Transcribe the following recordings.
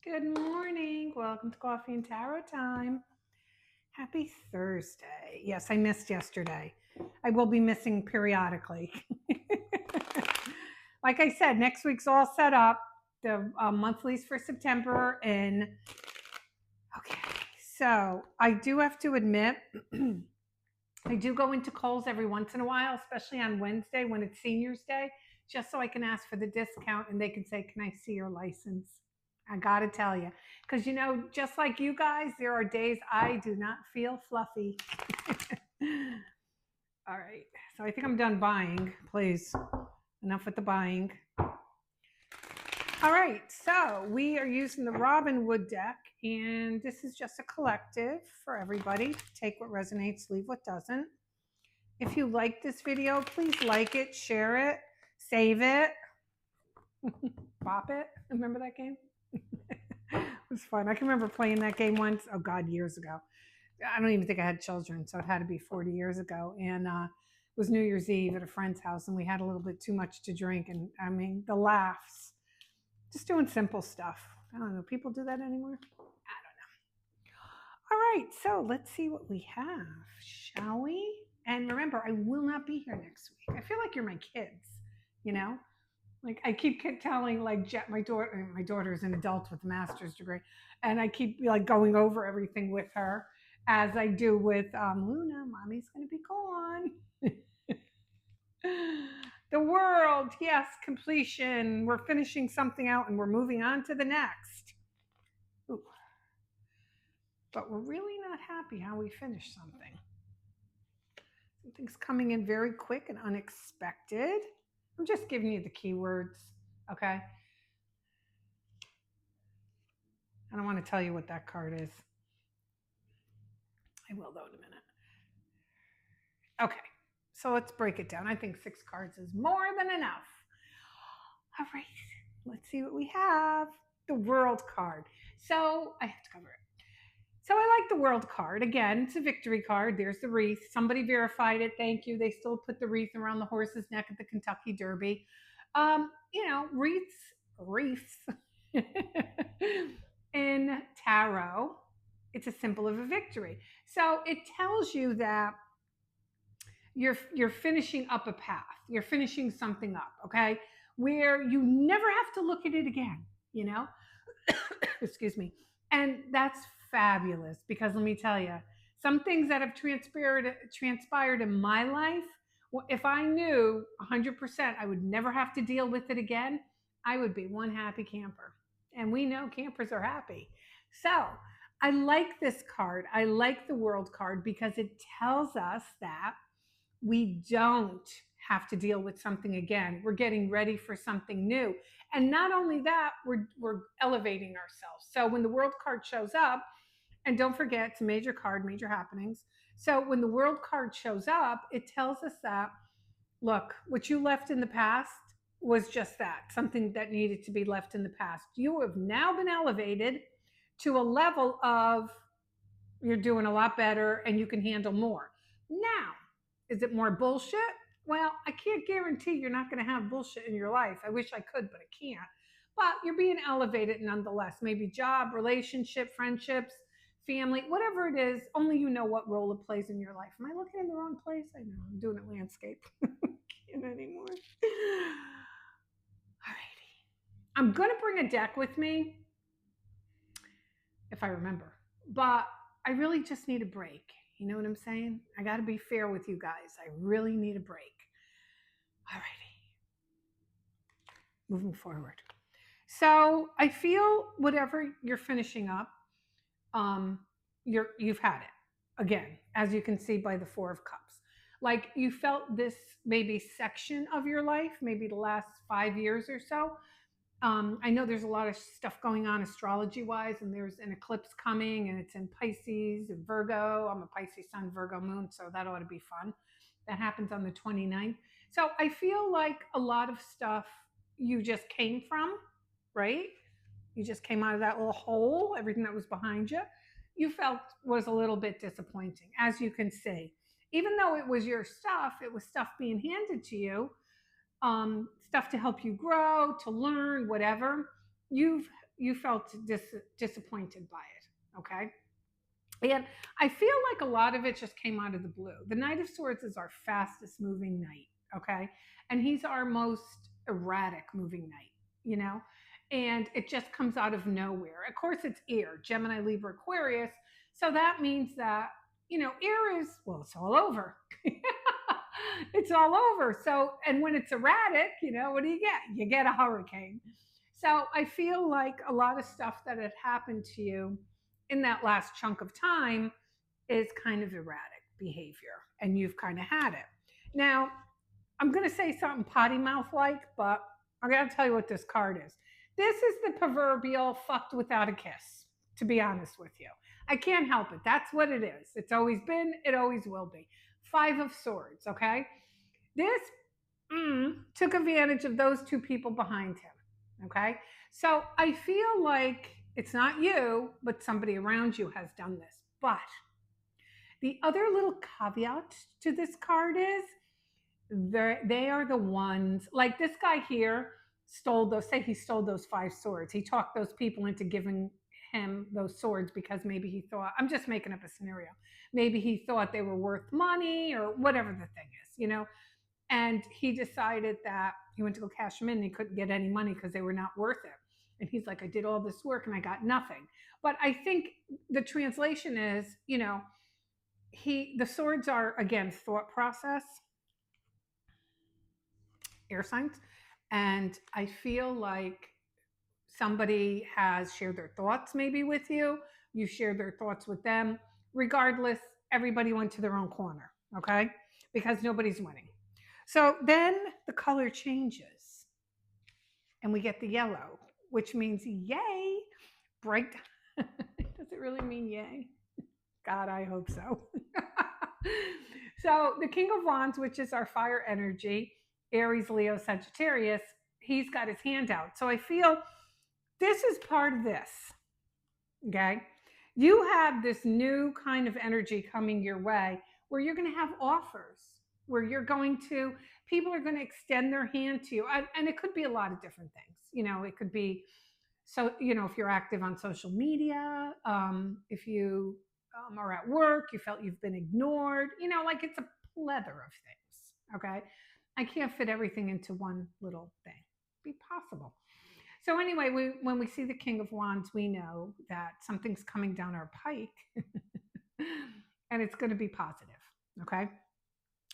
Good morning. Welcome to Coffee and Tarot Time. Happy Thursday. Yes, I missed yesterday. I will be missing periodically. Like I said, next week's all set up. The monthlies for September. And okay, so I do have to admit, I do go into Kohl's every once in a while, especially on Wednesday when it's Seniors Day, just so I can ask for the discount and they can say, "Can I see your license?" I got to tell you, because just like you guys, there are days I do not feel fluffy. All right, so I think I'm done buying. Please, enough with the buying. All right, so we are using the Robin Wood deck, and this is just a collective for everybody. Take what resonates, leave what doesn't. If you like this video, please like it, share it, save it, bop it. Remember that game? It was fun. I can remember playing that game once. Oh God, years ago. I don't even think I had children, so it had to be 40 years ago. And it was New Year's Eve at a friend's house, and we had a little bit too much to drink. And I mean, the laughs, just doing simple stuff. I don't know. People do that anymore? I don't know. All right, so let's see what we have, shall we? And remember, I will not be here next week. I feel like you're my kids, you know? Like I keep telling like my daughter is an adult with a master's degree, and I keep like going over everything with her as I do with Luna. Mommy's going to be gone. The world, yes, completion. We're finishing something out and we're moving on to the next. Ooh. But we're really not happy how we finish something. Something's coming in very quick and unexpected. I'm just giving you the keywords, okay? I don't want to tell you what that card is. I will, though, in a minute. Okay, so let's break it down. I think 6 cards is more than enough. All right, let's see what we have. The World card. So I have to cover it. So I like the World card. Again, it's a victory card. There's the wreath. Somebody verified it. Thank you. They still put the wreath around the horse's neck at the Kentucky Derby. Wreaths in tarot, it's a symbol of a victory. So it tells you that you're finishing up a path. You're finishing something up, okay? Where you never have to look at it again, you know? Excuse me. And that's fabulous because let me tell you, some things that have transpired in my life, if I knew 100% I would never have to deal with it again, I would be one happy camper. And we know campers are happy. So I like this card. I like the World card because it tells us that we don't have to deal with something again. We're getting ready for something new. And not only that, we're elevating ourselves. So when the World card shows up, and don't forget, it's a major card, major happenings. So when the World card shows up, it tells us that, look, what you left in the past was just that, something that needed to be left in the past. You have now been elevated to a level of you're doing a lot better and you can handle more. Now, is it more bullshit? Well, I can't guarantee you're not going to have bullshit in your life. I wish I could, but I can't. But you're being elevated nonetheless. Maybe job, relationship, friendships, family, whatever it is, only you know what role it plays in your life. Am I looking in the wrong place? I know, I'm doing it landscape. Can't anymore. Alrighty. I'm going to bring a deck with me if I remember. But I really just need a break. You know what I'm saying? I got to be fair with you guys. I really need a break. Alrighty. Moving forward. So I feel whatever you're finishing up, you've had it. Again, as you can see by the 4 of Cups. Like you felt this maybe section of your life, maybe the last 5 years or so. I know there's a lot of stuff going on astrology wise, and there's an eclipse coming, and it's in Pisces and Virgo. I'm a Pisces sun, Virgo moon, so that ought to be fun. That happens on the 29th. So I feel like a lot of stuff you just came from, right? You just came out of that little hole, everything that was behind you, you felt was a little bit disappointing, as you can see. Even though it was your stuff, it was stuff being handed to you, stuff to help you grow, to learn, whatever. You've you felt disappointed by it. Okay. And I feel like a lot of it just came out of the blue. The Knight of Swords is our fastest moving knight. Okay. And he's our most erratic moving knight, you know? And it just comes out of nowhere. Of course, it's air, Gemini, Libra, Aquarius. So that means that, air is, well, it's all over. It's all over. So, and when it's erratic, what do you get? You get a hurricane. So I feel like a lot of stuff that had happened to you in that last chunk of time is kind of erratic behavior, and you've kind of had it. Now, I'm going to say something potty mouth like, but I got to tell you what this card is. This is the proverbial fucked without a kiss, to be honest with you. I can't help it. That's what it is. It's always been, it always will be. Five of Swords, okay? This took advantage of those two people behind him, okay? So I feel like it's not you, but somebody around you has done this. But the other little caveat to this card is they are the ones, like this guy here he stole those five swords. He talked those people into giving him those swords because maybe he thought, I'm just making up a scenario, maybe he thought they were worth money or whatever the thing is, and he decided that he went to go cash them in and he couldn't get any money because they were not worth it. And he's like, I did all this work and I got nothing. But I think the translation is, the swords are, again, thought process, air signs. And I feel like somebody has shared their thoughts maybe with you. You shared their thoughts with them. Regardless, everybody went to their own corner, okay? Because nobody's winning. So then the color changes and we get the yellow, which means yay, bright. Does it really mean yay? God, I hope so. So the King of Wands, which is our fire energy, Aries, Leo, Sagittarius, he's got his hand out. So I feel this is part of this, okay? You have this new kind of energy coming your way where you're going to have offers, where people are going to extend their hand to you. And it could be a lot of different things. It could be, so, if you're active on social media, if you are at work, you felt you've been ignored, like it's a plethora of things, okay? I can't fit everything into one little thing. It'd be possible. So anyway, when we see the King of Wands, we know that something's coming down our pike and it's going to be positive, okay?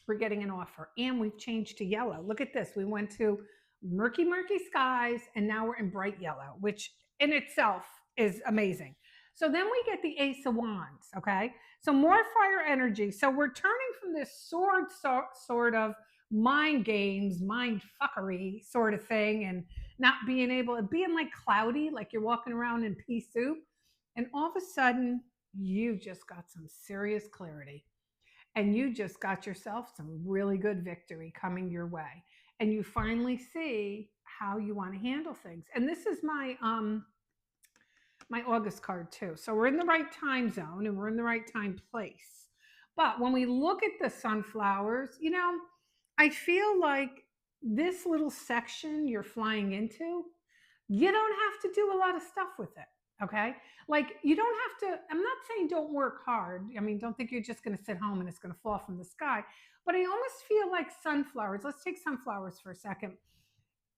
We're getting an offer and we've changed to yellow. Look at this. We went to murky, murky skies and now we're in bright yellow, which in itself is amazing. So then we get the Ace of Wands, okay? So more fire energy. So we're turning from this sort of mind games, mind fuckery sort of thing, and not being like cloudy, like you're walking around in pea soup. And all of a sudden, you just got some serious clarity. And you just got yourself some really good victory coming your way. And you finally see how you want to handle things. And this is my August card too. So we're in the right time zone and we're in the right time place. But when we look at the sunflowers, I feel like this little section you're flying into, you don't have to do a lot of stuff with it, okay? Like you don't have to, I'm not saying don't work hard. I mean, don't think you're just going to sit home and it's going to fall from the sky. But I almost feel like sunflowers. Let's take sunflowers for a second.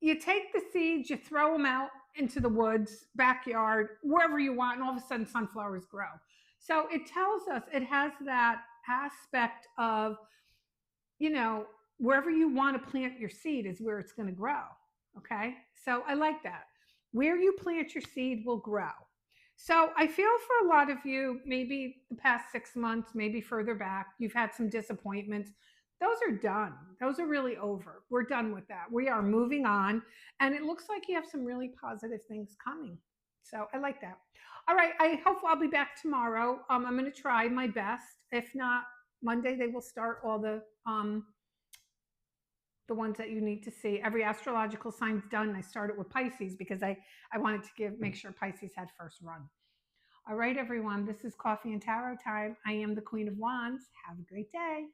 You take the seeds, you throw them out into the woods, backyard, wherever you want, and all of a sudden sunflowers grow. So it tells us, it has that aspect of, wherever you want to plant your seed is where it's going to grow. Okay. So I like that. Where you plant your seed will grow. So I feel for a lot of you, maybe the past 6 months, maybe further back, you've had some disappointments. Those are done. Those are really over. We're done with that. We are moving on. And it looks like you have some really positive things coming. So I like that. All right. I hope I'll be back tomorrow. I'm going to try my best. If not, Monday, they will start all the ones that you need to see. Every astrological sign's done. I started with Pisces because I wanted to make sure Pisces had first run. All right, everyone. This is Coffee and Tarot time. I am the Queen of Wands. Have a great day.